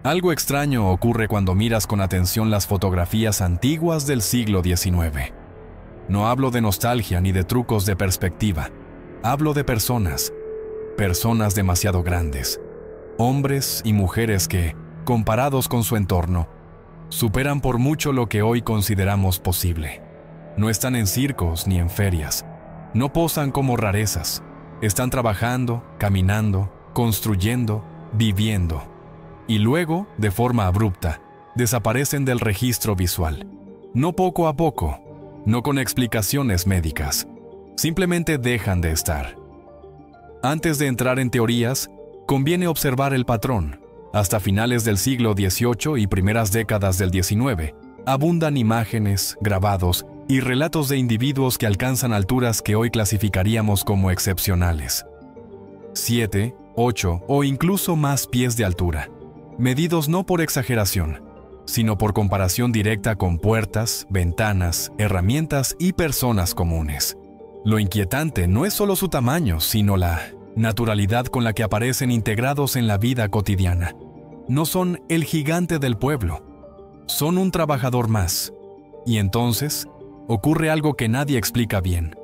Algo extraño ocurre cuando miras con atención las fotografías antiguas del siglo XIX. No hablo de nostalgia ni de trucos de perspectiva. Hablo de personas demasiado grandes, hombres y mujeres que, comparados con su entorno, superan por mucho lo que hoy consideramos posible. No están en circos ni en ferias, no posan como rarezas, están trabajando, caminando, construyendo, viviendo, y luego, de forma abrupta, desaparecen del registro visual. No poco a poco, no con explicaciones médicas, simplemente dejan de estar. Antes de entrar en teorías, conviene observar el patrón. Hasta finales del siglo XVIII y primeras décadas del XIX, abundan imágenes, grabados y relatos de individuos que alcanzan alturas que hoy clasificaríamos como excepcionales. 7, 8 o incluso más pies de altura, medidos no por exageración, sino por comparación directa con puertas, ventanas, herramientas y personas comunes. Lo inquietante no es solo su tamaño, sino la naturalidad con la que aparecen integrados en la vida cotidiana. No son el gigante del pueblo, son un trabajador más. Y entonces, ocurre algo que nadie explica bien.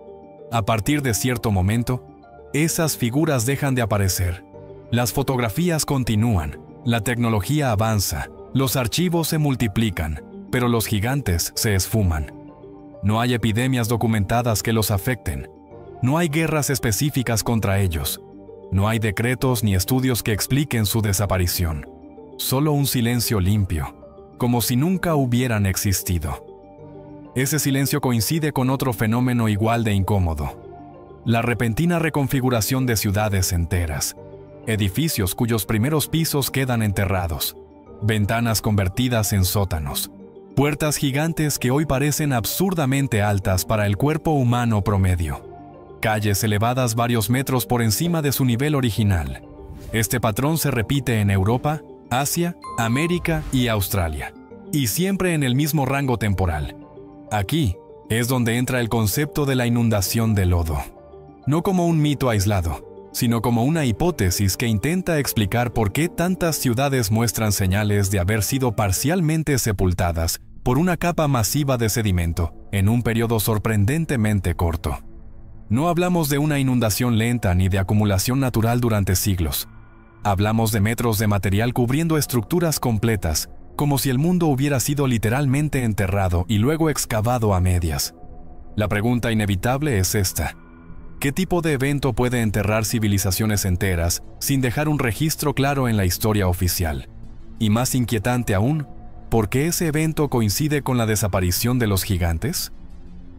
A partir de cierto momento, esas figuras dejan de aparecer. Las fotografías continúan, la tecnología avanza, los archivos se multiplican, pero los gigantes se esfuman. No hay epidemias documentadas que los afecten. No hay guerras específicas contra ellos. No hay decretos ni estudios que expliquen su desaparición. Solo un silencio limpio, como si nunca hubieran existido. Ese silencio coincide con otro fenómeno igual de incómodo: la repentina reconfiguración de ciudades enteras, edificios cuyos primeros pisos quedan enterrados, ventanas convertidas en sótanos, puertas gigantes que hoy parecen absurdamente altas para el cuerpo humano promedio, calles elevadas varios metros por encima de su nivel original. Este patrón se repite en Europa, Asia, América y Australia, y siempre en el mismo rango temporal. Aquí es donde entra el concepto de la inundación de lodo. No como un mito aislado, sino como una hipótesis que intenta explicar por qué tantas ciudades muestran señales de haber sido parcialmente sepultadas por una capa masiva de sedimento en un periodo sorprendentemente corto. No hablamos de una inundación lenta ni de acumulación natural durante siglos. Hablamos de metros de material cubriendo estructuras completas, como si el mundo hubiera sido literalmente enterrado y luego excavado a medias. La pregunta inevitable es esta: ¿qué tipo de evento puede enterrar civilizaciones enteras sin dejar un registro claro en la historia oficial? Y más inquietante aún, ¿por qué ese evento coincide con la desaparición de los gigantes?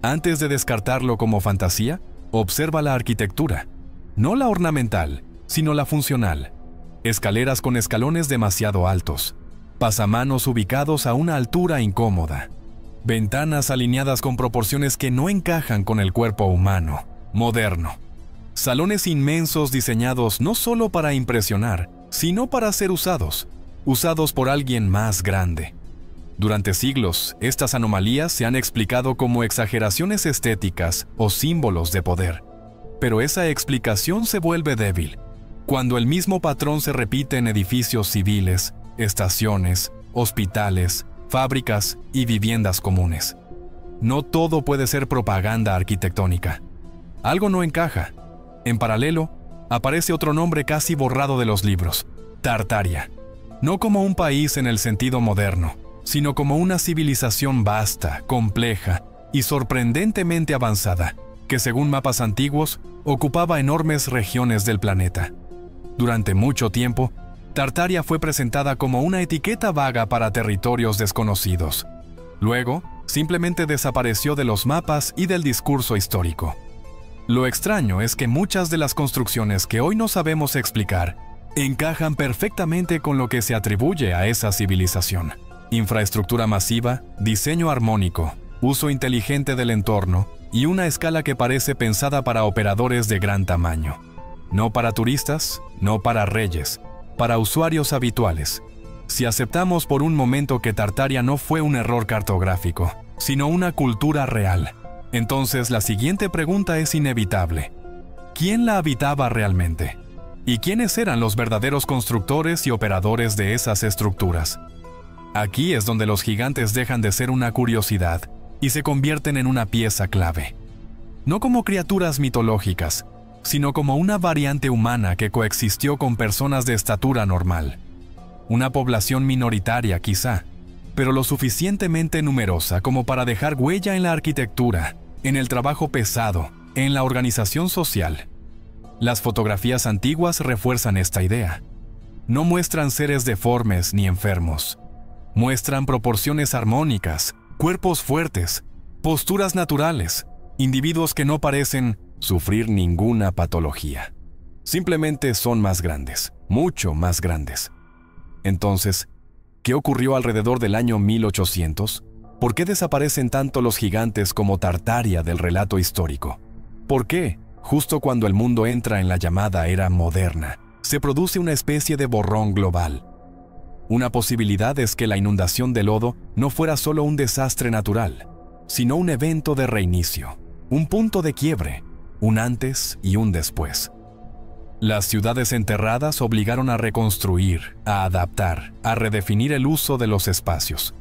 Antes de descartarlo como fantasía, observa la arquitectura, no la ornamental, sino la funcional. Escaleras con escalones demasiado altos, pasamanos ubicados a una altura incómoda, ventanas alineadas con proporciones que no encajan con el cuerpo humano moderno, salones inmensos diseñados no solo para impresionar, sino para ser usados por alguien más grande. Durante siglos, estas anomalías se han explicado como exageraciones estéticas o símbolos de poder. Pero esa explicación se vuelve débil cuando el mismo patrón se repite en edificios civiles, estaciones, hospitales, fábricas y viviendas comunes. No todo puede ser propaganda arquitectónica. Algo no encaja. En paralelo, aparece otro nombre casi borrado de los libros: Tartaria. No como un país en el sentido moderno, sino como una civilización vasta, compleja y sorprendentemente avanzada, que según mapas antiguos, ocupaba enormes regiones del planeta. Durante mucho tiempo, Tartaria fue presentada como una etiqueta vaga para territorios desconocidos. Luego, simplemente desapareció de los mapas y del discurso histórico. Lo extraño es que muchas de las construcciones que hoy no sabemos explicar encajan perfectamente con lo que se atribuye a esa civilización: infraestructura masiva, diseño armónico, uso inteligente del entorno y una escala que parece pensada para operadores de gran tamaño. No para turistas, no para reyes, para usuarios habituales. Si aceptamos por un momento que Tartaria no fue un error cartográfico, sino una cultura real, entonces la siguiente pregunta es inevitable: ¿quién la habitaba realmente? ¿Y quiénes eran los verdaderos constructores y operadores de esas estructuras? Aquí es donde los gigantes dejan de ser una curiosidad y se convierten en una pieza clave. No como criaturas mitológicas, sino como una variante humana que coexistió con personas de estatura normal. Una población minoritaria quizá, pero lo suficientemente numerosa como para dejar huella en la arquitectura, en el trabajo pesado, en la organización social. Las fotografías antiguas refuerzan esta idea. No muestran seres deformes ni enfermos. Muestran proporciones armónicas, cuerpos fuertes, posturas naturales, individuos que no parecen sufrir ninguna patología. Simplemente son más grandes, mucho más grandes. Entonces, ¿qué ocurrió alrededor del año 1800? ¿Por qué desaparecen tanto los gigantes como Tartaria del relato histórico? ¿Por qué, justo cuando el mundo entra en la llamada era moderna, se produce una especie de borrón global? Una posibilidad es que la inundación de lodo no fuera solo un desastre natural, sino un evento de reinicio, un punto de quiebre, un antes y un después. Las ciudades enterradas obligaron a reconstruir, a adaptar, a redefinir el uso de los espacios.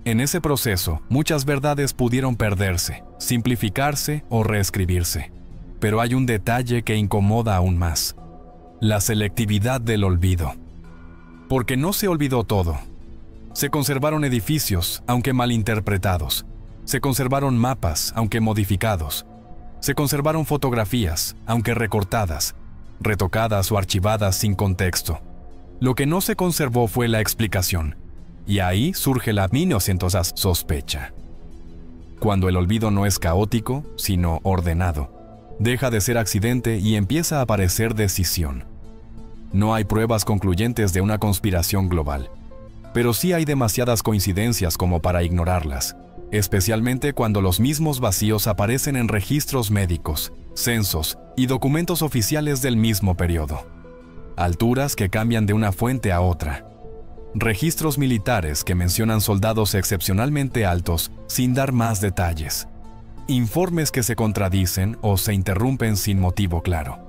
En ese proceso, muchas verdades pudieron perderse, simplificarse o reescribirse. Pero hay un detalle que incomoda aún más: la selectividad del olvido. Porque no se olvidó todo. Se conservaron edificios, aunque malinterpretados. Se conservaron mapas, aunque modificados. Se conservaron fotografías, aunque recortadas, retocadas o archivadas sin contexto. Lo que no se conservó fue la explicación. Y ahí surge la minuciosa sospecha. Cuando el olvido no es caótico, sino ordenado, deja de ser accidente y empieza a parecer decisión. No hay pruebas concluyentes de una conspiración global, pero sí hay demasiadas coincidencias como para ignorarlas, especialmente cuando los mismos vacíos aparecen en registros médicos, censos y documentos oficiales del mismo periodo. Alturas que cambian de una fuente a otra. Registros militares que mencionan soldados excepcionalmente altos sin dar más detalles. Informes que se contradicen o se interrumpen sin motivo claro.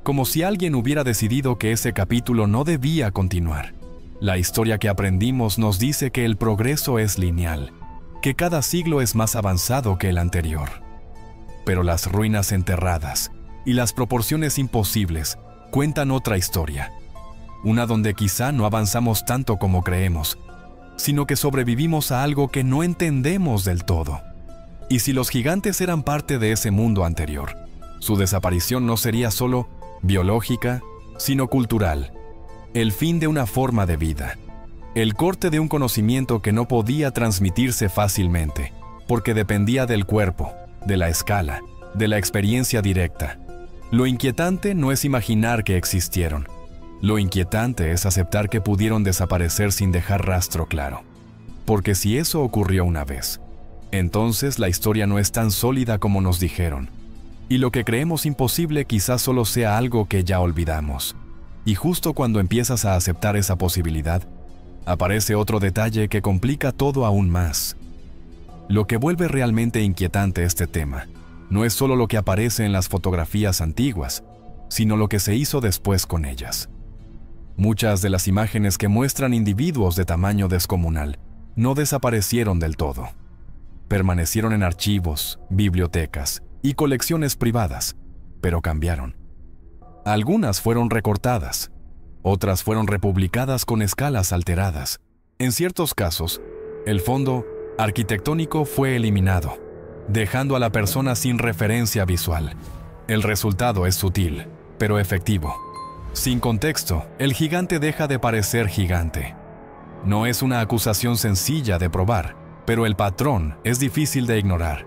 Como si alguien hubiera decidido que ese capítulo no debía continuar. La historia que aprendimos nos dice que el progreso es lineal, que cada siglo es más avanzado que el anterior. Pero las ruinas enterradas y las proporciones imposibles cuentan otra historia. Una donde quizá no avanzamos tanto como creemos, sino que sobrevivimos a algo que no entendemos del todo. Y si los gigantes eran parte de ese mundo anterior, su desaparición no sería solo biológica, sino cultural, el fin de una forma de vida, el corte de un conocimiento que no podía transmitirse fácilmente, porque dependía del cuerpo, de la escala, de la experiencia directa. Lo inquietante no es imaginar que existieron. Lo inquietante es aceptar que pudieron desaparecer sin dejar rastro claro. Porque si eso ocurrió una vez, entonces la historia no es tan sólida como nos dijeron. Y lo que creemos imposible quizás solo sea algo que ya olvidamos. Y justo cuando empiezas a aceptar esa posibilidad, aparece otro detalle que complica todo aún más. Lo que vuelve realmente inquietante este tema no es solo lo que aparece en las fotografías antiguas, sino lo que se hizo después con ellas. Muchas de las imágenes que muestran individuos de tamaño descomunal no desaparecieron del todo. Permanecieron en archivos, bibliotecas y colecciones privadas, pero cambiaron. Algunas fueron recortadas, otras fueron republicadas con escalas alteradas. En ciertos casos, el fondo arquitectónico fue eliminado, dejando a la persona sin referencia visual. El resultado es sutil, pero efectivo. Sin contexto, el gigante deja de parecer gigante. No es una acusación sencilla de probar, pero el patrón es difícil de ignorar.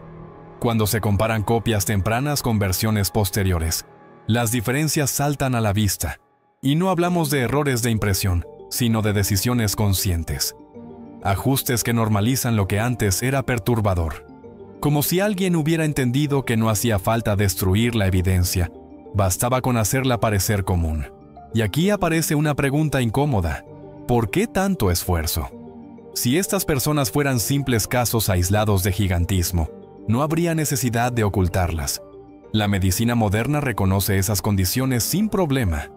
Cuando se comparan copias tempranas con versiones posteriores, las diferencias saltan a la vista. Y no hablamos de errores de impresión, sino de decisiones conscientes. Ajustes que normalizan lo que antes era perturbador. Como si alguien hubiera entendido que no hacía falta destruir la evidencia, bastaba con hacerla parecer común. Y aquí aparece una pregunta incómoda. ¿Por qué tanto esfuerzo? Si estas personas fueran simples casos aislados de gigantismo, no habría necesidad de ocultarlas. La medicina moderna reconoce esas condiciones sin problema.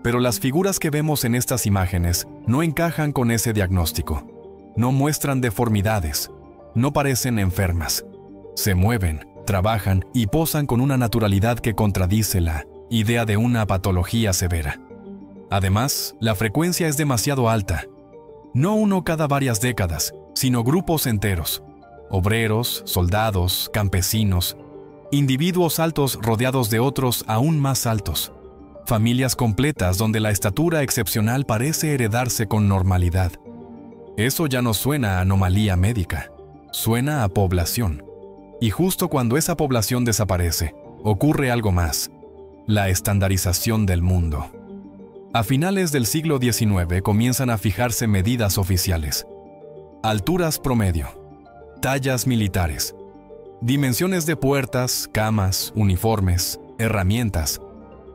Pero las figuras que vemos en estas imágenes no encajan con ese diagnóstico. No muestran deformidades, no parecen enfermas. Se mueven, trabajan y posan con una naturalidad que contradice la idea de una patología severa. Además, la frecuencia es demasiado alta. No uno cada varias décadas, sino grupos enteros. Obreros, soldados, campesinos, individuos altos rodeados de otros aún más altos. Familias completas donde la estatura excepcional parece heredarse con normalidad. Eso ya no suena a anomalía médica, suena a población. Y justo cuando esa población desaparece, ocurre algo más: la estandarización del mundo. A finales del siglo XIX comienzan a fijarse medidas oficiales. Alturas promedio, tallas militares, dimensiones de puertas, camas, uniformes, herramientas.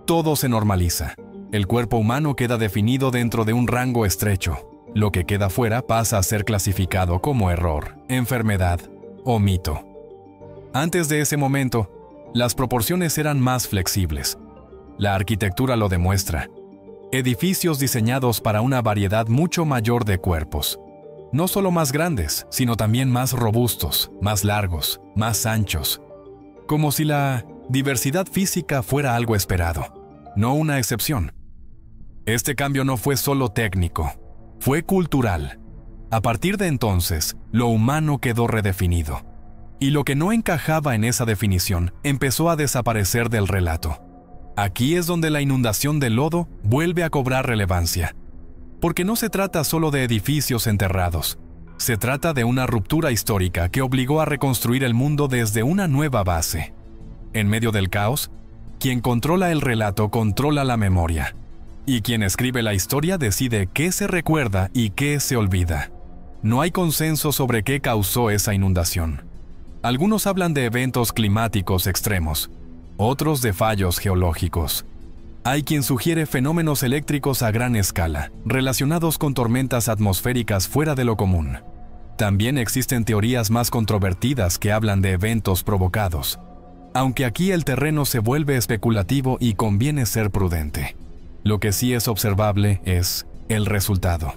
Todo se normaliza. El cuerpo humano queda definido dentro de un rango estrecho. Lo que queda fuera pasa a ser clasificado como error, enfermedad o mito. Antes de ese momento, las proporciones eran más flexibles. La arquitectura lo demuestra. Edificios diseñados para una variedad mucho mayor de cuerpos. No solo más grandes, sino también más robustos, más largos, más anchos. Como si la diversidad física fuera algo esperado, no una excepción. Este cambio no fue solo técnico, fue cultural. A partir de entonces, lo humano quedó redefinido. Y lo que no encajaba en esa definición empezó a desaparecer del relato. Aquí es donde la inundación de lodo vuelve a cobrar relevancia. Porque no se trata solo de edificios enterrados. Se trata de una ruptura histórica que obligó a reconstruir el mundo desde una nueva base. En medio del caos, quien controla el relato controla la memoria. Y quien escribe la historia decide qué se recuerda y qué se olvida. No hay consenso sobre qué causó esa inundación. Algunos hablan de eventos climáticos extremos, otros de fallos geológicos. Hay quien sugiere fenómenos eléctricos a gran escala, relacionados con tormentas atmosféricas fuera de lo común. También existen teorías más controvertidas que hablan de eventos provocados. Aunque aquí el terreno se vuelve especulativo y conviene ser prudente. Lo que sí es observable es el resultado.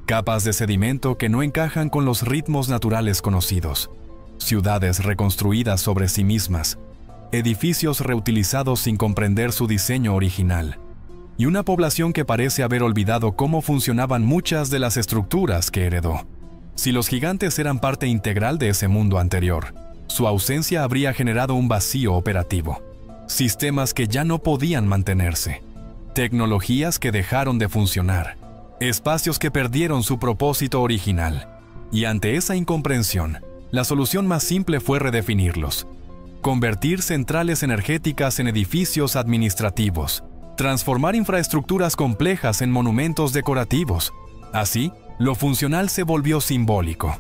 Capas de sedimento que no encajan con los ritmos naturales conocidos. Ciudades reconstruidas sobre sí mismas. Edificios reutilizados sin comprender su diseño original. Y una población que parece haber olvidado cómo funcionaban muchas de las estructuras que heredó. Si los gigantes eran parte integral de ese mundo anterior, su ausencia habría generado un vacío operativo. Sistemas que ya no podían mantenerse. Tecnologías que dejaron de funcionar. Espacios que perdieron su propósito original. Y ante esa incomprensión, la solución más simple fue redefinirlos. Convertir centrales energéticas en edificios administrativos. Transformar infraestructuras complejas en monumentos decorativos. Así, lo funcional se volvió simbólico.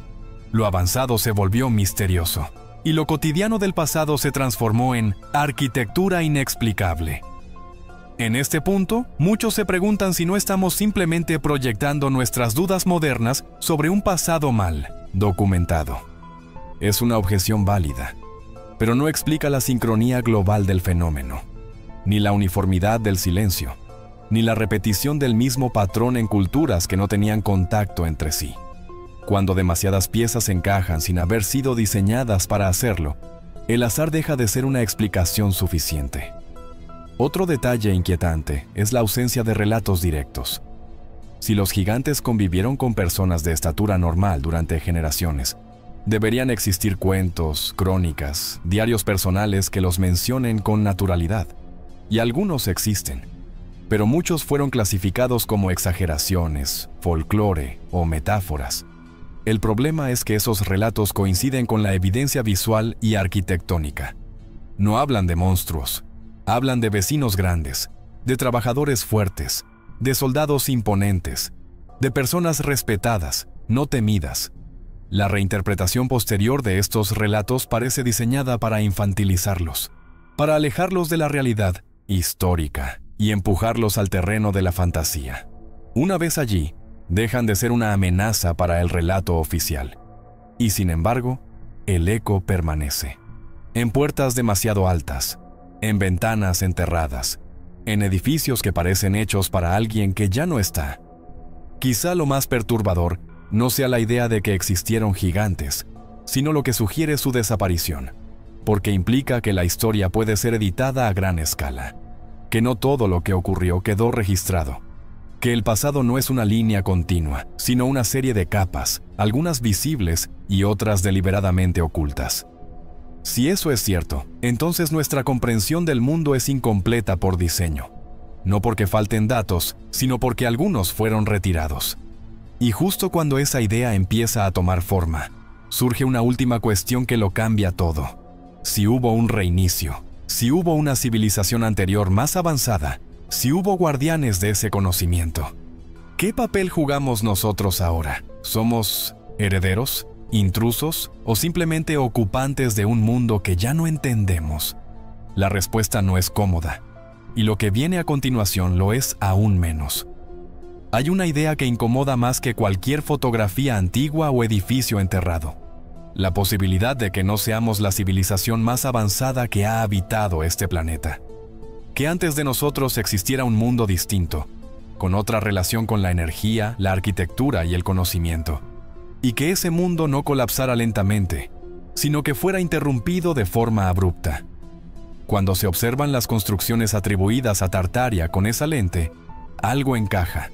Lo avanzado se volvió misterioso. Y lo cotidiano del pasado se transformó en arquitectura inexplicable. En este punto, muchos se preguntan si no estamos simplemente proyectando nuestras dudas modernas sobre un pasado mal documentado. Es una objeción válida, pero no explica la sincronía global del fenómeno, ni la uniformidad del silencio, ni la repetición del mismo patrón en culturas que no tenían contacto entre sí. Cuando demasiadas piezas encajan sin haber sido diseñadas para hacerlo, el azar deja de ser una explicación suficiente. Otro detalle inquietante es la ausencia de relatos directos. Si los gigantes convivieron con personas de estatura normal durante generaciones, deberían existir cuentos, crónicas, diarios personales que los mencionen con naturalidad. Y algunos existen, pero muchos fueron clasificados como exageraciones, folclore o metáforas. El problema es que esos relatos coinciden con la evidencia visual y arquitectónica. No hablan de monstruos, hablan de vecinos grandes, de trabajadores fuertes, de soldados imponentes, de personas respetadas, no temidas. La reinterpretación posterior de estos relatos parece diseñada para infantilizarlos, para alejarlos de la realidad histórica y empujarlos al terreno de la fantasía. Una vez allí, dejan de ser una amenaza para el relato oficial. Y sin embargo, el eco permanece. En puertas demasiado altas, en ventanas enterradas, en edificios que parecen hechos para alguien que ya no está. Quizá lo más perturbador no sea la idea de que existieron gigantes, sino lo que sugiere su desaparición, porque implica que la historia puede ser editada a gran escala, que no todo lo que ocurrió quedó registrado, que el pasado no es una línea continua, sino una serie de capas, algunas visibles y otras deliberadamente ocultas. Si eso es cierto, entonces nuestra comprensión del mundo es incompleta por diseño, no porque falten datos, sino porque algunos fueron retirados. Y justo cuando esa idea empieza a tomar forma, surge una última cuestión que lo cambia todo. Si hubo un reinicio, si hubo una civilización anterior más avanzada, si hubo guardianes de ese conocimiento, ¿qué papel jugamos nosotros ahora? ¿Somos herederos, intrusos o simplemente ocupantes de un mundo que ya no entendemos? La respuesta no es cómoda, y lo que viene a continuación lo es aún menos. Hay una idea que incomoda más que cualquier fotografía antigua o edificio enterrado: la posibilidad de que no seamos la civilización más avanzada que ha habitado este planeta. Que antes de nosotros existiera un mundo distinto, con otra relación con la energía, la arquitectura y el conocimiento. Y que ese mundo no colapsara lentamente, sino que fuera interrumpido de forma abrupta. Cuando se observan las construcciones atribuidas a Tartaria con esa lente, algo encaja.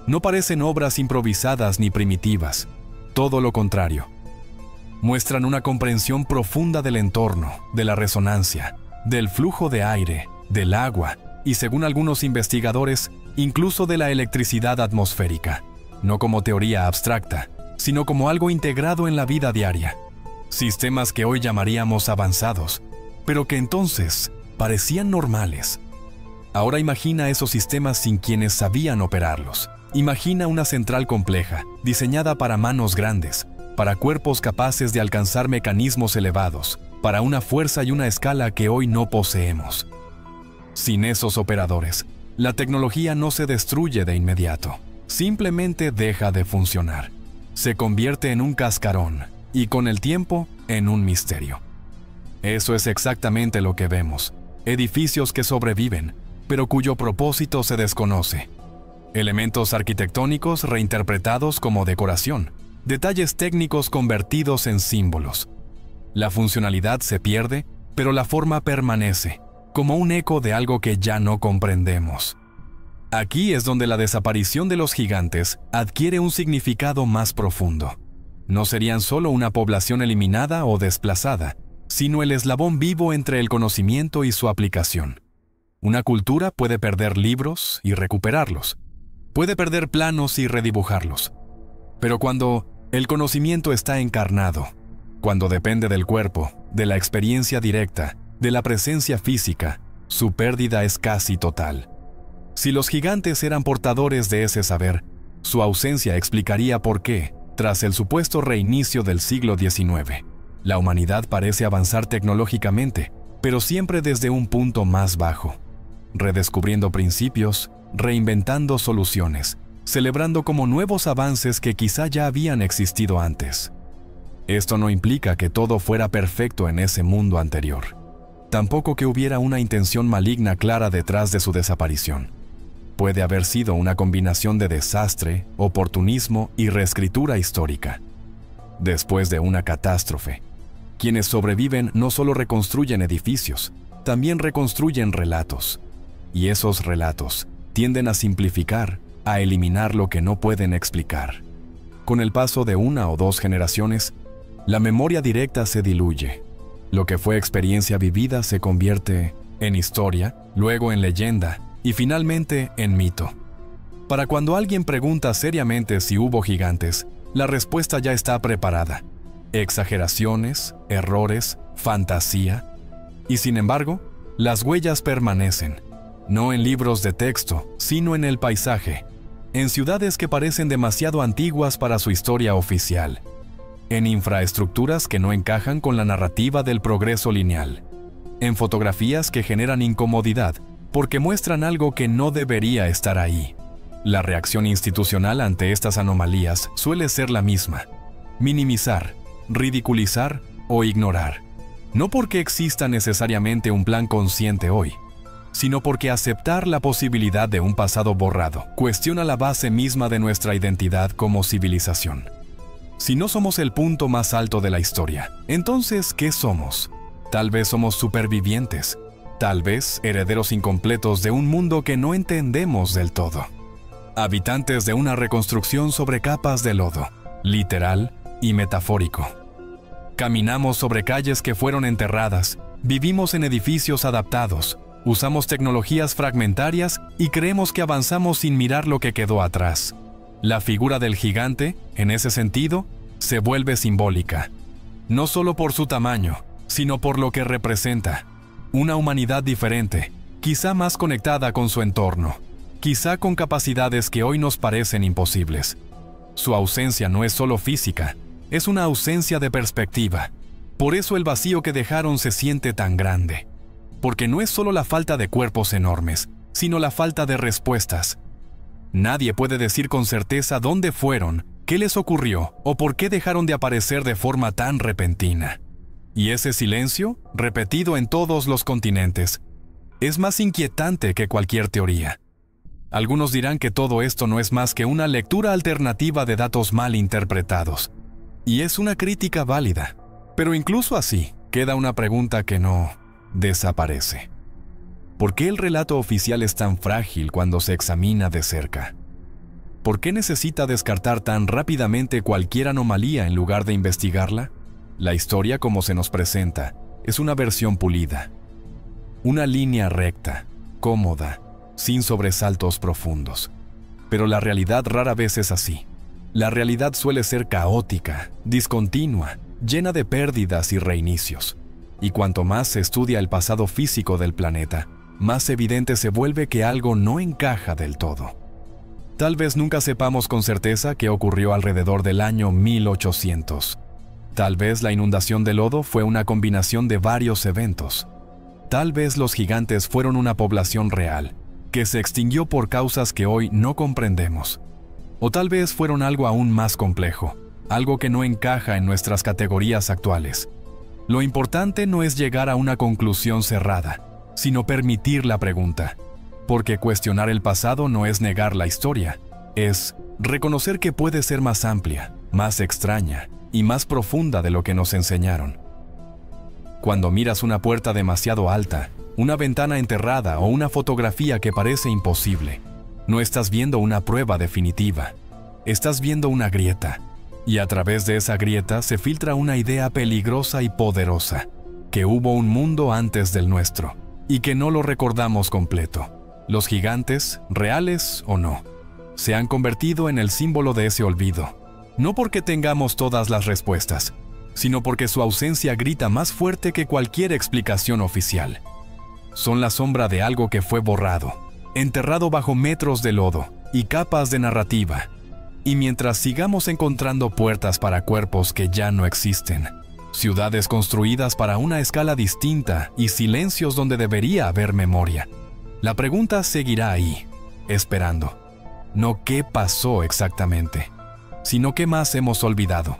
No parecen obras improvisadas ni primitivas, todo lo contrario. Muestran una comprensión profunda del entorno, de la resonancia, del flujo de aire, del agua y, según algunos investigadores, incluso de la electricidad atmosférica, no como teoría abstracta, sino como algo integrado en la vida diaria. Sistemas que hoy llamaríamos avanzados, pero que entonces parecían normales. Ahora imagina esos sistemas sin quienes sabían operarlos. Imagina una central compleja, diseñada para manos grandes, para cuerpos capaces de alcanzar mecanismos elevados, para una fuerza y una escala que hoy no poseemos. Sin esos operadores, la tecnología no se destruye de inmediato, simplemente deja de funcionar. Se convierte en un cascarón y, con el tiempo, en un misterio. Eso es exactamente lo que vemos: edificios que sobreviven, pero cuyo propósito se desconoce. Elementos arquitectónicos reinterpretados como decoración, detalles técnicos convertidos en símbolos. La funcionalidad se pierde, pero la forma permanece, como un eco de algo que ya no comprendemos. Aquí es donde la desaparición de los gigantes adquiere un significado más profundo. No serían solo una población eliminada o desplazada, sino el eslabón vivo entre el conocimiento y su aplicación. Una cultura puede perder libros y recuperarlos. Puede perder planos y redibujarlos. Pero cuando el conocimiento está encarnado, cuando depende del cuerpo, de la experiencia directa, de la presencia física, su pérdida es casi total. Si los gigantes eran portadores de ese saber, su ausencia explicaría por qué, tras el supuesto reinicio del siglo XIX, la humanidad parece avanzar tecnológicamente, pero siempre desde un punto más bajo, redescubriendo principios, reinventando soluciones, celebrando como nuevos avances que quizá ya habían existido antes. Esto no implica que todo fuera perfecto en ese mundo anterior, tampoco que hubiera una intención maligna clara detrás de su desaparición. Puede haber sido una combinación de desastre, oportunismo y reescritura histórica. Después de una catástrofe, quienes sobreviven no solo reconstruyen edificios, también reconstruyen relatos. Y esos relatos tienden a simplificar, a eliminar lo que no pueden explicar. Con el paso de una o dos generaciones, la memoria directa se diluye. Lo que fue experiencia vivida se convierte en historia, luego en leyenda y finalmente en mito. Para cuando alguien pregunta seriamente si hubo gigantes, la respuesta ya está preparada. Exageraciones, errores, fantasía. Y sin embargo, las huellas permanecen, no en libros de texto, sino en el paisaje, en ciudades que parecen demasiado antiguas para su historia oficial, en infraestructuras que no encajan con la narrativa del progreso lineal, en fotografías que generan incomodidad porque muestran algo que no debería estar ahí. La reacción institucional ante estas anomalías suele ser la misma: minimizar, ridiculizar o ignorar. No porque exista necesariamente un plan consciente hoy, sino porque aceptar la posibilidad de un pasado borrado cuestiona la base misma de nuestra identidad como civilización. Si no somos el punto más alto de la historia, entonces, ¿qué somos? Tal vez somos supervivientes, tal vez herederos incompletos de un mundo que no entendemos del todo. Habitantes de una reconstrucción sobre capas de lodo, literal y metafórico. Caminamos sobre calles que fueron enterradas, vivimos en edificios adaptados, usamos tecnologías fragmentarias y creemos que avanzamos sin mirar lo que quedó atrás. La figura del gigante, en ese sentido, se vuelve simbólica. No solo por su tamaño, sino por lo que representa. Una humanidad diferente, quizá más conectada con su entorno, quizá con capacidades que hoy nos parecen imposibles. Su ausencia no es solo física, es una ausencia de perspectiva. Por eso el vacío que dejaron se siente tan grande. Porque no es solo la falta de cuerpos enormes, sino la falta de respuestas. Nadie puede decir con certeza dónde fueron, qué les ocurrió o por qué dejaron de aparecer de forma tan repentina. Y ese silencio, repetido en todos los continentes, es más inquietante que cualquier teoría. Algunos dirán que todo esto no es más que una lectura alternativa de datos mal interpretados. Y es una crítica válida. Pero incluso así, queda una pregunta que no desaparece. ¿Por qué el relato oficial es tan frágil cuando se examina de cerca? ¿Por qué necesita descartar tan rápidamente cualquier anomalía en lugar de investigarla? La historia, como se nos presenta, es una versión pulida. Una línea recta, cómoda, sin sobresaltos profundos. Pero la realidad rara vez es así. La realidad suele ser caótica, discontinua, llena de pérdidas y reinicios. Y cuanto más se estudia el pasado físico del planeta, más evidente se vuelve que algo no encaja del todo. Tal vez nunca sepamos con certeza qué ocurrió alrededor del año 1800. Tal vez la inundación de lodo fue una combinación de varios eventos. Tal vez los gigantes fueron una población real, que se extinguió por causas que hoy no comprendemos. O tal vez fueron algo aún más complejo, algo que no encaja en nuestras categorías actuales. Lo importante no es llegar a una conclusión cerrada, sino permitir la pregunta. Porque cuestionar el pasado no es negar la historia, es reconocer que puede ser más amplia, más extraña y más profunda de lo que nos enseñaron. Cuando miras una puerta demasiado alta, una ventana enterrada o una fotografía que parece imposible, no estás viendo una prueba definitiva, estás viendo una grieta. Y a través de esa grieta se filtra una idea peligrosa y poderosa, que hubo un mundo antes del nuestro, y que no lo recordamos completo. Los gigantes, reales o no, se han convertido en el símbolo de ese olvido. No porque tengamos todas las respuestas, sino porque su ausencia grita más fuerte que cualquier explicación oficial. Son la sombra de algo que fue borrado, enterrado bajo metros de lodo y capas de narrativa. Y mientras sigamos encontrando puertas para cuerpos que ya no existen, ciudades construidas para una escala distinta y silencios donde debería haber memoria, la pregunta seguirá ahí, esperando. No qué pasó exactamente, sino qué más hemos olvidado.